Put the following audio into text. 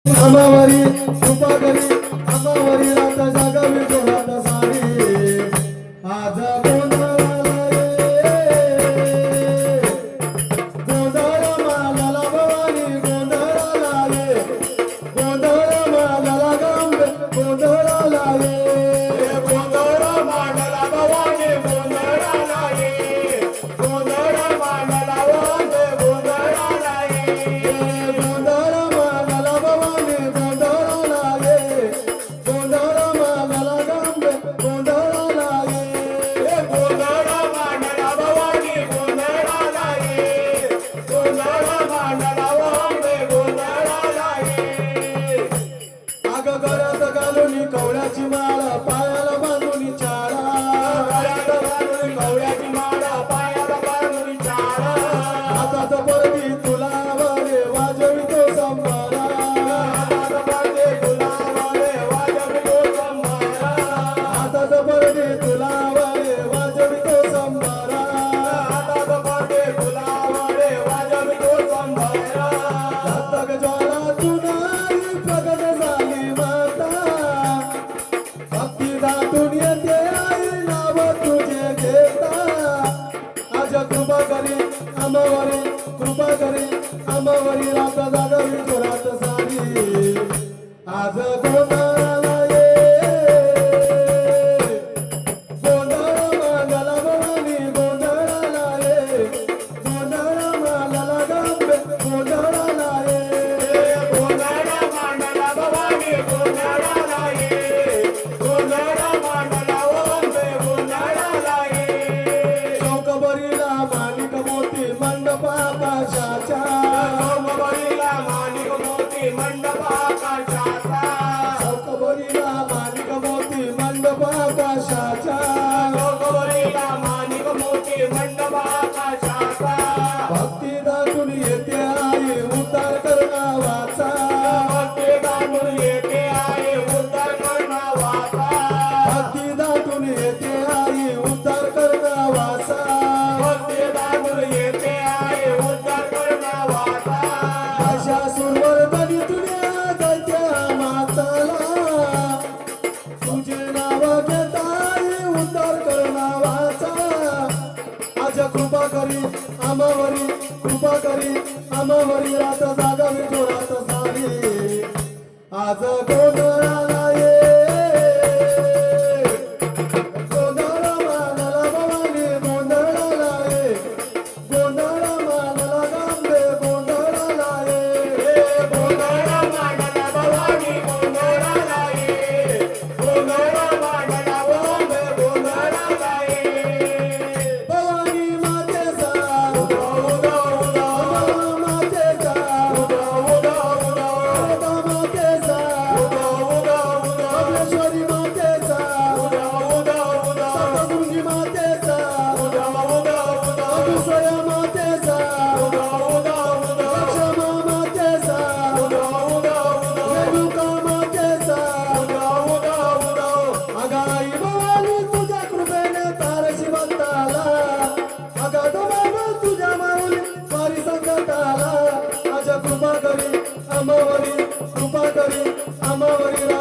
अमावरी कृपा करी अमावरी रात जागावी जोरात सारी आज गोंधळाला ये गोंधळ मानाला भवानी गोंधळाला ये गोंधळ मानाला गंगे गोंधळाला ये गोंधळ मानाला भवानी गोंधळाला ये गोंधळ मानाला गंगे गोंधळाला ये गोंधळ मानाला भवानी गोंधळाला ये गोंधळ मानाला गंगे गोंधळाला ये गोंधळ मानाला भवानी गोंधळाला ये गोंधळ मानाला गंगे गोंधळाला ये अग गळ्यात घालून कवड्याची माळ पायाला बांधून चाळा गळ्यात घालून कवड्याची माळ पायाला बांधून चाळा हातात परदी तुला वरे वाजवितो संभारा हातात परदी तुला वरे वाजवितो संभारा हातात परदी तुला वरे वाजवितो संभारा हातात परदी तुला वरे वाजवितो संभारा हातक ज्वाला तुनाई प्रगट झाली माता भक्ती दाटून येते आई नाव तुझे घेता आज कृपा करी अमावरी कृपा करी अमावरी रात जागावी जोरात सारी आज गोंधळाला ये गोंधळ मानाला भवानी गोंधळाला ये गोंधळ मानाला गंगे गोंधळाला ये गोंधळ मानाला भवानी गोंधळाला ये गोंधळ मानाला गंगे गोंधळाला ये चौकबरीला माणिक मोती मंडप आकाशाच्या चौकबरीला माणिक मोती मंडप आकाशाचा चौकबरीला माणिक मोती मंडप आकाशाचा चौकबरीला माणिक मोती मंडप आकाशाचा भक्ती दाटून येते आई उद्धार करणावाचा भक्ती दाटून येते आई उद्धार करणावाचा भक्ती दाटून येते आई उद्धार करणावाचा भक्ती दाटून येते आई उद्धार करणावाचा अशा सुरवरबनी तुझ्या दैत्या माताला तुझे नाव घेता आई उद्धार करणावाचा आज कृपा करी अमावरी कृपा करी अमावरी रात जागावी जोरात सारी आज गोंधळाला ये गोंधळ मानाला भवानी गोंधळाला ये गोंधळ मानाला गंगे गोंधळाला ये गोंधळ मानाला भवानी गोंधळाला ये गोंधळ मानाला गंगे गोंधळाला ये भवानी मातेचा उदो उदो उदो मातेचा उदो उदो उदो मातेचा उदो उदो उदो अग्रेश्वरी मातेचा उदो उदो उदो सप्तशृंगी मातेचा उदो उदो उदो अगुसया मातेचा उदो उदो उदो लक्ष्मा मातेचा उदो उदो उदो रेणुका मातेचा उदो उदो उदो अगाई भवानी तुझ्या कृपेने तारशी भक्ताला अगाध बाबा तुझ्या माऊली वारी संकटाला आज कृपा करी अमावरी कृपा करी अमावरी